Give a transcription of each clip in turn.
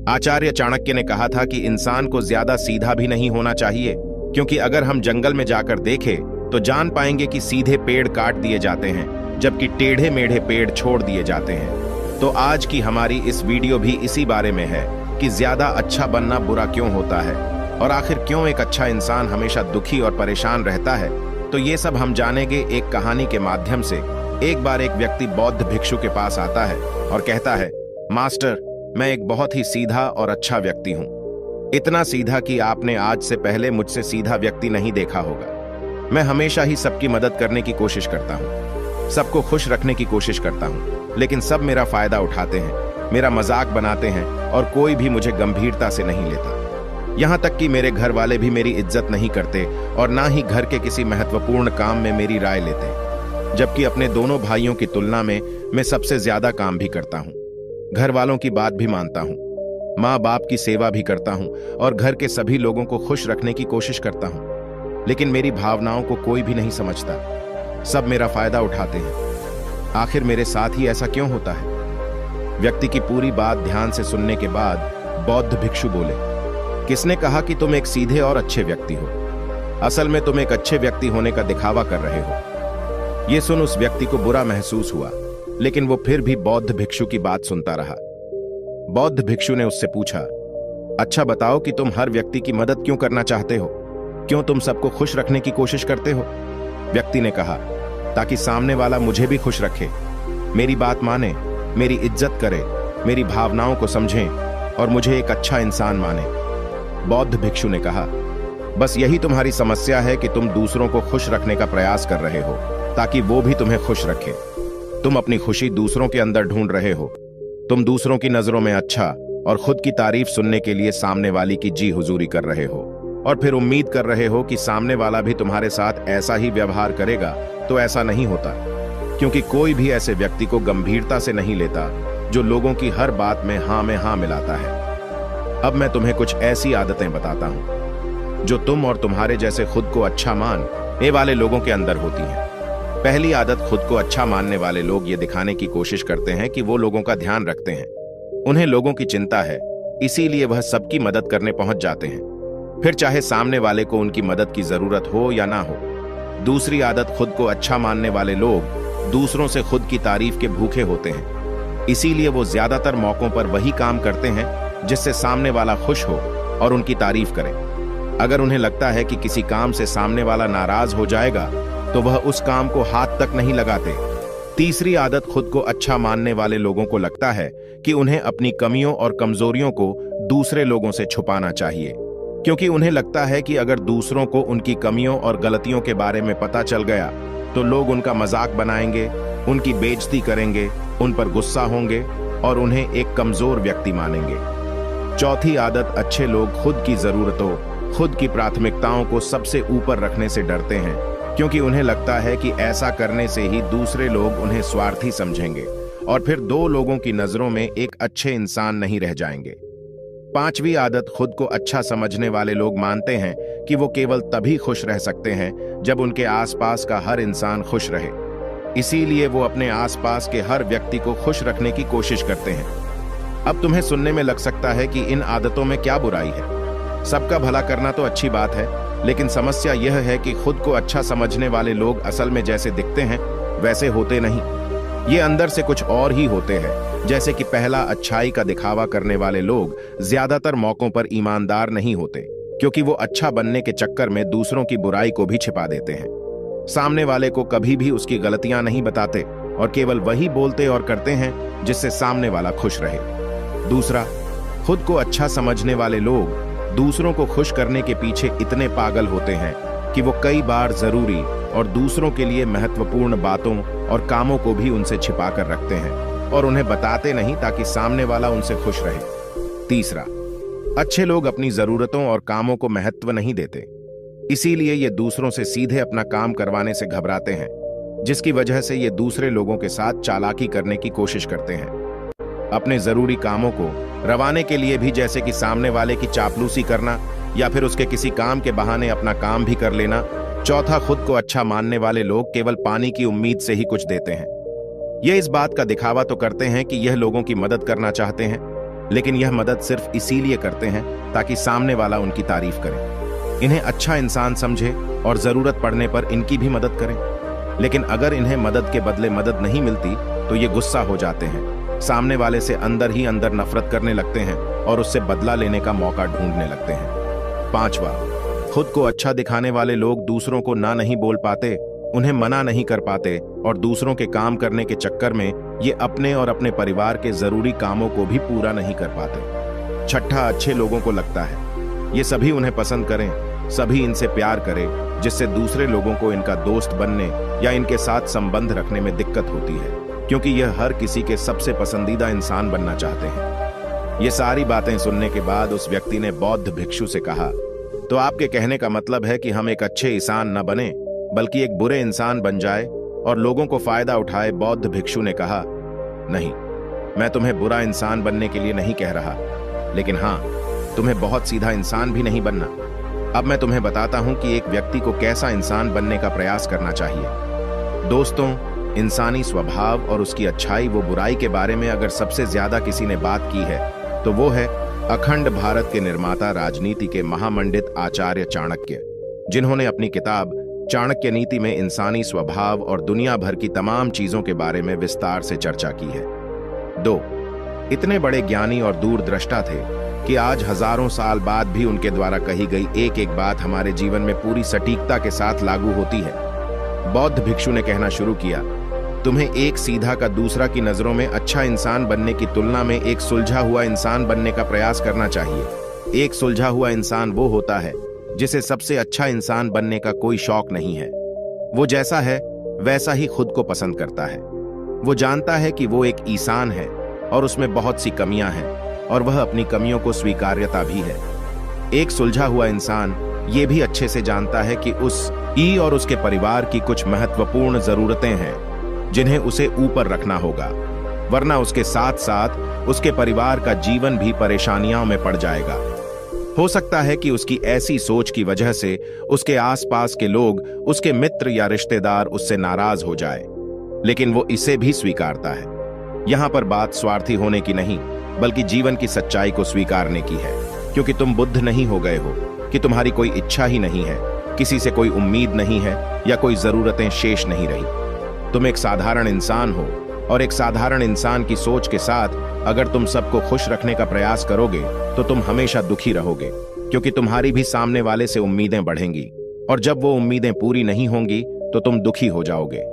आचार्य चाणक्य ने कहा था कि इंसान को ज्यादा सीधा भी नहीं होना चाहिए, क्योंकि अगर हम जंगल में जाकर देखें तो जान पाएंगे कि सीधे पेड़ काट दिए जाते हैं जबकि टेढ़े मेढ़े पेड़ छोड़ दिए जाते हैं। तो आज की हमारी इस वीडियो भी इसी बारे में है कि ज्यादा अच्छा बनना बुरा क्यों होता है और आखिर क्यों एक अच्छा इंसान हमेशा दुखी और परेशान रहता है। तो ये सब हम जानेंगे एक कहानी के माध्यम से। एक बार एक व्यक्ति बौद्ध भिक्षु के पास आता है और कहता है, मास्टर, मैं एक बहुत ही सीधा और अच्छा व्यक्ति हूं। इतना सीधा कि आपने आज से पहले मुझसे सीधा व्यक्ति नहीं देखा होगा। मैं हमेशा ही सबकी मदद करने की कोशिश करता हूं, सबको खुश रखने की कोशिश करता हूं, लेकिन सब मेरा फायदा उठाते हैं, मेरा मजाक बनाते हैं और कोई भी मुझे गंभीरता से नहीं लेता। यहां तक कि मेरे घर वाले भी मेरी इज्जत नहीं करते और ना ही घर के किसी महत्वपूर्ण काम में मेरी राय लेते, जबकि अपने दोनों भाइयों की तुलना में मैं सबसे ज्यादा काम भी करता हूं। घर वालों की बात भी मानता हूं, माँ बाप की सेवा भी करता हूं और घर के सभी लोगों को खुश रखने की कोशिश करता हूं, लेकिन मेरी भावनाओं को कोई भी नहीं समझता। सब मेरा फायदा उठाते हैं। आखिर मेरे साथ ही ऐसा क्यों होता है? व्यक्ति की पूरी बात ध्यान से सुनने के बाद बौद्ध भिक्षु बोले, किसने कहा कि तुम एक सीधे और अच्छे व्यक्ति हो? असल में तुम एक अच्छे व्यक्ति होने का दिखावा कर रहे हो। यह सुन उस व्यक्ति को बुरा महसूस हुआ, लेकिन वो फिर भी बौद्ध भिक्षु की बात सुनता रहा। बौद्ध भिक्षु ने उससे पूछा, अच्छा बताओ कि तुम हर व्यक्ति की मदद क्यों करना चाहते हो? क्यों तुम सबको खुश रखने की कोशिश करते हो? व्यक्ति ने कहा, ताकि सामने वाला मुझे भी खुश रखे, मेरी बात माने, मेरी इज्जत करे, मेरी भावनाओं को समझें और मुझे एक अच्छा इंसान माने। बौद्ध भिक्षु ने कहा, बस यही तुम्हारी समस्या है कि तुम दूसरों को खुश रखने का प्रयास कर रहे हो ताकि वो भी तुम्हें खुश रखे। तुम अपनी खुशी दूसरों के अंदर ढूंढ रहे हो। तुम दूसरों की नजरों में अच्छा और खुद की तारीफ सुनने के लिए सामने वाली की जी हुजूरी कर रहे हो और फिर उम्मीद कर रहे हो कि सामने वाला भी तुम्हारे साथ ऐसा ही व्यवहार करेगा। तो ऐसा नहीं होता, क्योंकि कोई भी ऐसे व्यक्ति को गंभीरता से नहीं लेता जो लोगों की हर बात में हाँ मिलाता है। अब मैं तुम्हें कुछ ऐसी आदतें बताता हूं जो तुम और तुम्हारे जैसे खुद को अच्छा मानने वाले लोगों के अंदर होती हैं। पहली आदत, खुद को अच्छा मानने वाले लोग ये दिखाने की कोशिश करते हैं कि वो लोगों का ध्यान रखते हैं। उन्हें लोगों की चिंता है, इसीलिए वह सबकी मदद करने पहुंच जाते हैं, फिर चाहे सामने वाले को उनकी मदद की जरूरत हो या ना हो। दूसरी आदत, खुद को अच्छा मानने वाले लोग दूसरों से खुद की तारीफ के भूखे होते हैं, इसीलिए वो ज्यादातर मौकों पर वही काम करते हैं जिससे सामने वाला खुश हो और उनकी तारीफ करे। अगर उन्हें लगता है कि किसी काम से सामने वाला नाराज हो जाएगा तो वह उस काम को हाथ तक नहीं लगाते। तीसरी आदत, खुद को अच्छा मानने वाले लोगों को लगता है कि उन्हें अपनी कमियों और कमजोरियों को दूसरे लोगों से छुपाना चाहिए, क्योंकि उन्हें लगता है कि अगर दूसरों को उनकी कमियों और गलतियों के बारे में पता चल गया तो लोग उनका मजाक बनाएंगे, उनकी बेइज्जती करेंगे, उन पर गुस्सा होंगे और उन्हें एक कमजोर व्यक्ति मानेंगे। चौथी आदत, अच्छे लोग खुद की जरूरतों, खुद की प्राथमिकताओं को सबसे ऊपर रखने से डरते हैं, क्योंकि उन्हें लगता है कि ऐसा करने से ही दूसरे लोग उन्हें स्वार्थी समझेंगे और फिर दो लोगों की नजरों में एक अच्छे इंसान नहीं रह जाएंगे। पांचवी आदत, खुद को अच्छा समझने वाले लोग मानते हैं कि वो केवल तभी खुश रह सकते हैं जब उनके आसपास का हर इंसान खुश रहे, इसीलिए वो अपने आसपास के हर व्यक्ति को खुश रखने की कोशिश करते हैं। अब तुम्हें सुनने में लग सकता है कि इन आदतों में क्या बुराई है? सबका भला करना तो अच्छी बात है, लेकिन समस्या यह है कि खुद को अच्छा समझने वाले लोग असल में जैसे दिखते हैं वैसे होते नहीं। ये अंदर से कुछ और ही होते हैं। जैसे कि पहला, अच्छाई का दिखावा करने वाले लोग ज्यादातर मौकों पर ईमानदार नहीं होते, क्योंकि वो अच्छा बनने के चक्कर में दूसरों की बुराई को भी छिपा देते हैं। सामने वाले को कभी भी उसकी गलतियां नहीं बताते और केवल वही बोलते और करते हैं जिससे सामने वाला खुश रहे। दूसरा, खुद को अच्छा समझने वाले लोग दूसरों को खुश करने के पीछे इतने पागल होते हैं कि वो कई बार जरूरी और दूसरों के लिए महत्वपूर्ण बातों और कामों को भी उनसे छिपा कर रखते हैं और उन्हें बताते नहीं ताकि सामने वाला उनसे खुश रहे। तीसरा, अच्छे लोग अपनी जरूरतों और कामों को महत्व नहीं देते, इसीलिए ये दूसरों से सीधे अपना काम करवाने से घबराते हैं, जिसकी वजह से ये दूसरे लोगों के साथ चालाकी करने की कोशिश करते हैं। अपने जरूरी कामों को रवाने के लिए भी, जैसे कि सामने वाले की चापलूसी करना या फिर उसके किसी काम के बहाने अपना काम भी कर लेना। चौथा, खुद को अच्छा मानने वाले लोग केवल पानी की उम्मीद से ही कुछ देते हैं। ये इस बात का दिखावा तो करते हैं कि यह लोगों की मदद करना चाहते हैं, लेकिन यह मदद सिर्फ इसीलिए करते हैं ताकि सामने वाला उनकी तारीफ करे, इन्हें अच्छा इंसान समझे और जरूरत पड़ने पर इनकी भी मदद करें। लेकिन अगर इन्हें मदद के बदले मदद नहीं मिलती तो ये गुस्सा हो जाते हैं, सामने वाले से अंदर ही अंदर नफरत करने लगते हैं और उससे बदला लेने का मौका ढूंढने लगते हैं। 5वां, खुद को अच्छा दिखाने वाले लोग दूसरों को ना नहीं बोल पाते, उन्हें मना नहीं कर पाते और दूसरों के काम करने के चक्कर में ये अपने और अपने परिवार के जरूरी कामों को भी पूरा नहीं कर पाते। 6, अच्छे लोगों को लगता है ये सभी उन्हें पसंद करें, सभी इनसे प्यार करें, जिससे दूसरे लोगों को इनका दोस्त बनने या इनके साथ संबंध रखने में दिक्कत होती है, क्योंकि यह हर किसी के सबसे पसंदीदा इंसान बनना चाहते हैं। ये सारी बातें सुनने के बाद उस व्यक्ति ने बौद्ध भिक्षु से कहा, तो आपके कहने का मतलब है कि हम एक अच्छे इंसान न बने बल्कि एक बुरे इंसान बन जाए और लोगों को फायदा उठाए। बौद्ध भिक्षु ने कहा, नहीं, मैं तुम्हें बुरा इंसान बनने के लिए नहीं कह रहा, लेकिन हाँ, तुम्हें बहुत सीधा इंसान भी नहीं बनना। अब मैं तुम्हें बताता हूं कि एक व्यक्ति को कैसा इंसान बनने का प्रयास करना चाहिए। दोस्तों, इंसानी स्वभाव और उसकी अच्छाई व बुराई के बारे में अगर सबसे ज्यादा किसी ने बात की है तो वो है अखंड भारत के निर्माता, राजनीति के महामंडित आचार्य चाणक्य, जिन्होंने अपनी किताब चाणक्य नीति में इंसानी स्वभाव और दुनिया भर की तमाम चीजों के बारे में विस्तार से चर्चा की है। 2, इतने बड़े ज्ञानी और दूरदृष्टा थे कि आज हजारों साल बाद भी उनके द्वारा कही गई एक एक बात हमारे जीवन में पूरी सटीकता के साथ लागू होती है। बौद्ध भिक्षु ने कहना शुरू किया, तुम्हें एक सीधा का दूसरा की नजरों में अच्छा इंसान बनने की तुलना में एक सुलझा हुआ इंसान बनने का प्रयास करना चाहिए। एक सुलझा हुआ इंसान वो होता है जिसे सबसे अच्छा इंसान बनने का कोई शौक नहीं है। वो जैसा है वैसा ही खुद को पसंद करता है। वो जानता है कि वो एक इंसान है और उसमें बहुत सी कमियां हैं और वह अपनी कमियों को स्वीकार्यता भी है। एक सुलझा हुआ इंसान ये भी अच्छे से जानता है कि उस और उसके परिवार की कुछ महत्वपूर्ण जरूरतें हैं जिन्हें उसे ऊपर रखना होगा, वरना उसके साथ साथ उसके परिवार का जीवन भी परेशानियों में पड़ जाएगा। हो सकता है कि उसकी ऐसी सोच की वजह से उसके आसपास के लोग, उसके मित्र या रिश्तेदार उससे नाराज हो जाए, लेकिन वो इसे भी स्वीकारता है। यहां पर बात स्वार्थी होने की नहीं बल्कि जीवन की सच्चाई को स्वीकारने की है, क्योंकि तुम बुद्ध नहीं हो गए हो कि तुम्हारी कोई इच्छा ही नहीं है, किसी से कोई उम्मीद नहीं है या कोई जरूरतें शेष नहीं रही। तुम एक साधारण इंसान हो और एक साधारण इंसान की सोच के साथ अगर तुम सबको खुश रखने का प्रयास करोगे तो तुम हमेशा दुखी रहोगे, क्योंकि तुम्हारी भी सामने वाले से उम्मीदें बढ़ेंगी और जब वो उम्मीदें पूरी नहीं होंगी तो तुम दुखी हो जाओगे।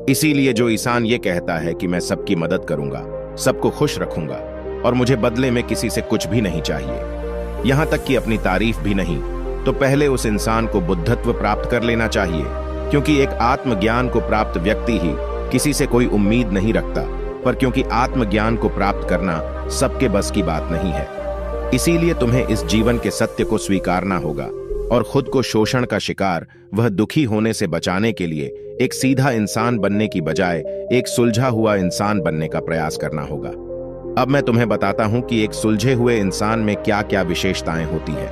इसीलिए जो इंसान ये कहता है कि मैं सबकी मदद करूंगा, सबको खुश रखूंगा और मुझे बदले में किसी से कुछ भी नहीं चाहिए, यहां तक कि अपनी तारीफ भी नहीं, तो पहले उस इंसान को बुद्धत्व प्राप्त कर लेना चाहिए, क्योंकि एक आत्मज्ञान को प्राप्त व्यक्ति ही किसी से कोई उम्मीद नहीं रखता, पर क्योंकि आत्मज्ञान को प्राप्त करना सबके बस की बात नहीं है। इसीलिए तुम्हें इस जीवन के सत्य को स्वीकारना होगा और खुद को शोषण का शिकार, वह दुखी होने से बचाने के लिए एक सीधा इंसान बनने की बजाय एक सुलझा हुआ इंसान बनने का प्रयास करना होगा। अब मैं तुम्हें बताता हूं कि एक सुलझे हुए इंसान में क्या क्या विशेषताएं होती हैं।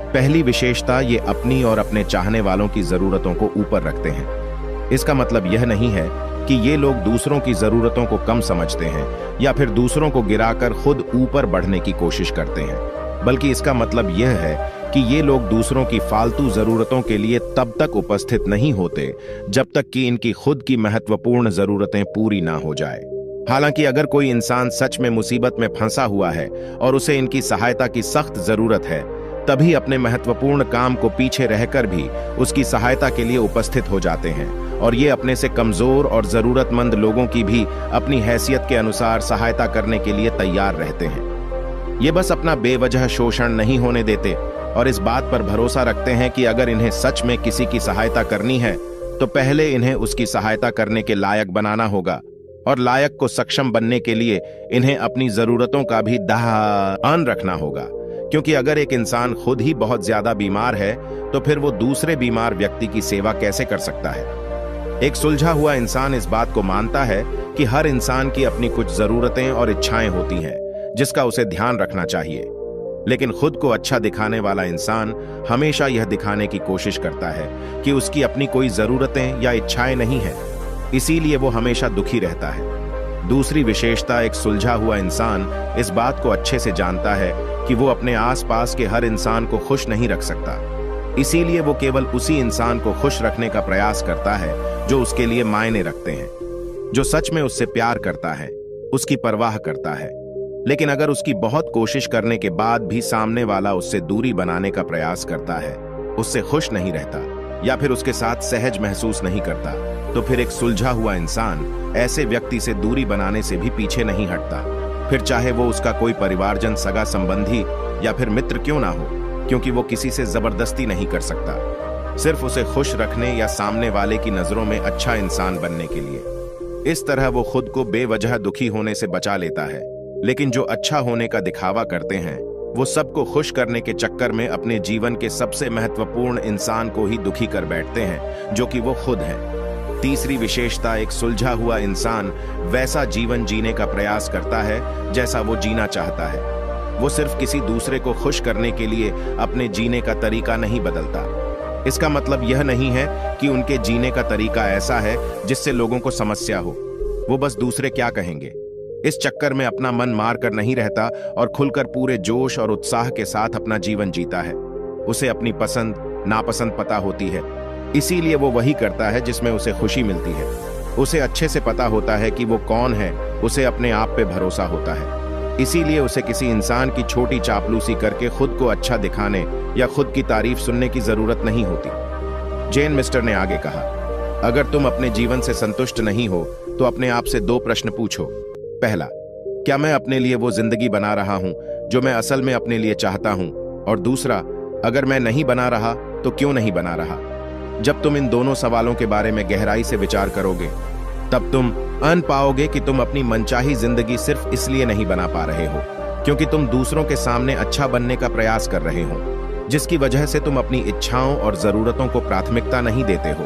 पहली विशेषता, ये अपनी और अपने चाहने वालों की जरूरतों को ऊपर रखते हैं। इसका मतलब यह नहीं है कि ये लोग दूसरों की जरूरतों को कम समझते हैं या फिर दूसरों को गिराकर खुद ऊपर बढ़ने की कोशिश करते हैं, बल्कि इसका मतलब यह है कि ये लोग दूसरों की फालतू जरूरतों के लिए तब तक उपस्थित नहीं होते जब तक कि इनकी खुद की महत्वपूर्ण जरूरतें पूरी ना हो जाए। हालांकि अगर कोई इंसान सच में मुसीबत में फंसा हुआ है और उसे इनकी सहायता की सख्त जरूरत है, तभी अपने महत्वपूर्ण काम को पीछे रहकर भी उसकी सहायता के लिए उपस्थित हो जाते हैं और ये अपने से कमजोर और जरूरतमंद लोगों की भी अपनी हैसियत के अनुसार सहायता करने के लिए तैयार रहते हैं। ये बस अपना बेवजह शोषण नहीं होने देते और इस बात पर भरोसा रखते हैं कि अगर इन्हें सच में किसी की सहायता करनी है तो पहले इन्हें उसकी सहायता करने के लायक बनाना होगा, और लायक को सक्षम बनने के लिए इन्हें अपनी जरूरतों का भी ध्यान रखना होगा, क्योंकि अगर एक इंसान खुद ही बहुत ज्यादा बीमार है तो फिर वो दूसरे बीमार व्यक्ति की सेवा कैसे कर सकता है। एक सुलझा हुआ इंसान इस बात को मानता है कि हर इंसान की अपनी कुछ जरूरतें और इच्छाएं होती हैं जिसका उसे ध्यान रखना चाहिए, लेकिन खुद को अच्छा दिखाने वाला इंसान हमेशा यह दिखाने की कोशिश करता है कि उसकी अपनी कोई जरूरतें या इच्छाएं नहीं है, इसीलिए वो हमेशा दुखी रहता है। दूसरी विशेषता, एक सुलझा हुआ इंसान इस बात को अच्छे से जानता है कि वो अपने आसपास के हर इंसान को खुश नहीं रख सकता। इसीलिए वो केवल उसी इंसान को खुश रखने का प्रयास करता है जो उसके लिए मायने रखते हैं, जो सच में उससे प्यार करता है, उसकी परवाह करता है। लेकिन अगर उसकी बहुत कोशिश करने के बाद भी सामने वाला उससे दूरी बनाने का प्रयास करता है, उससे खुश नहीं रहता या फिर उसके साथ सहज महसूस नहीं करता, तो फिर एक सुलझा हुआ इंसान ऐसे व्यक्ति से दूरी बनाने से भी पीछे नहीं हटता, फिर चाहे वो उसका कोई परिवारजन, सगा संबंधी या फिर मित्र क्यों ना हो, क्योंकि वो किसी से जबरदस्ती नहीं कर सकता, सिर्फ उसे खुश रखने या सामने वाले की नजरों में अच्छा इंसान बनने के लिए। इस तरह वो खुद को बेवजह दुखी होने से बचा लेता है। लेकिन जो अच्छा होने का दिखावा करते हैं, वो सबको खुश करने के चक्कर में अपने जीवन के सबसे महत्वपूर्ण इंसान को ही दुखी कर बैठते हैं, जो कि वो खुद है। तीसरी विशेषता, एक सुलझा हुआ इंसान वैसा जीवन जीने का प्रयास करता है जैसा वो जीना चाहता है। वो सिर्फ किसी दूसरे को खुश करने के लिए अपने जीने का तरीका नहीं बदलता। इसका मतलब यह नहीं है कि उनके जीने का तरीका ऐसा है जिससे लोगों को समस्या हो। वो बस दूसरे क्या कहेंगे इस चक्कर में अपना मन मार कर नहीं रहता और खुलकर पूरे जोश और उत्साह के साथ अपना जीवन जीता है। उसे अपनी पसंद नापसंद पता होती है, इसीलिए वो वही करता है जिसमें उसे खुशी मिलती है। उसे अच्छे से पता होता है कि वो कौन है, उसे अपने आप पे भरोसा होता है। इसीलिए उसे किसी इंसान की छोटी चापलूसी करके खुद को अच्छा दिखाने या खुद की तारीफ सुनने की जरूरत नहीं होती। जेन मिस्टर ने आगे कहा, अगर तुम अपने जीवन से संतुष्ट नहीं हो तो अपने आप से 2 प्रश्न पूछो। पहला, क्या मैं अपने लिए वो जिंदगी बना रहा हूं जो मैं असल में अपने लिए चाहता हूं? और दूसरा, अगर मैं नहीं बना रहा तो क्यों नहीं बना रहा? जब तुम इन दोनों सवालों के बारे में गहराई से विचार करोगे, तब तुम अन पाओगे कि तुम अपनी मनचाही जिंदगी सिर्फ इसलिए नहीं बना पा रहे हो क्योंकि तुम दूसरों के सामने अच्छा बनने का प्रयास कर रहे हो, जिसकी वजह से तुम अपनी इच्छाओं और जरूरतों को प्राथमिकता नहीं देते हो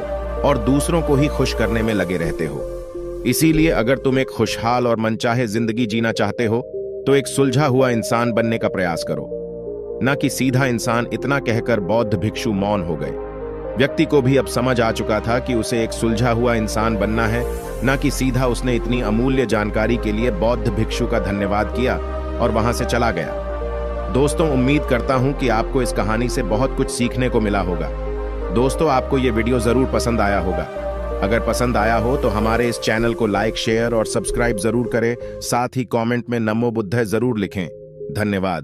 और दूसरों को ही खुश करने में लगे रहते हो। इसीलिए अगर तुम एक खुशहाल और मनचाहे जिंदगी जीना चाहते हो तो एक सुलझा हुआ इंसान बनने का प्रयास करो, न कि सीधा इंसान। इतना कहकर बौद्ध भिक्षु मौन हो गए। व्यक्ति को भी अब समझ आ चुका था कि उसे एक सुलझा हुआ इंसान बनना है, न कि सीधा। उसने इतनी अमूल्य जानकारी के लिए बौद्ध भिक्षु का धन्यवाद किया और वहां से चला गया। दोस्तों, उम्मीद करता हूं कि आपको इस कहानी से बहुत कुछ सीखने को मिला होगा। दोस्तों, आपको यह वीडियो जरूर पसंद आया होगा। अगर पसंद आया हो तो हमारे इस चैनल को लाइक, शेयर और सब्सक्राइब जरूर करें। साथ ही कमेंट में नमो बुद्धाय जरूर लिखें। धन्यवाद।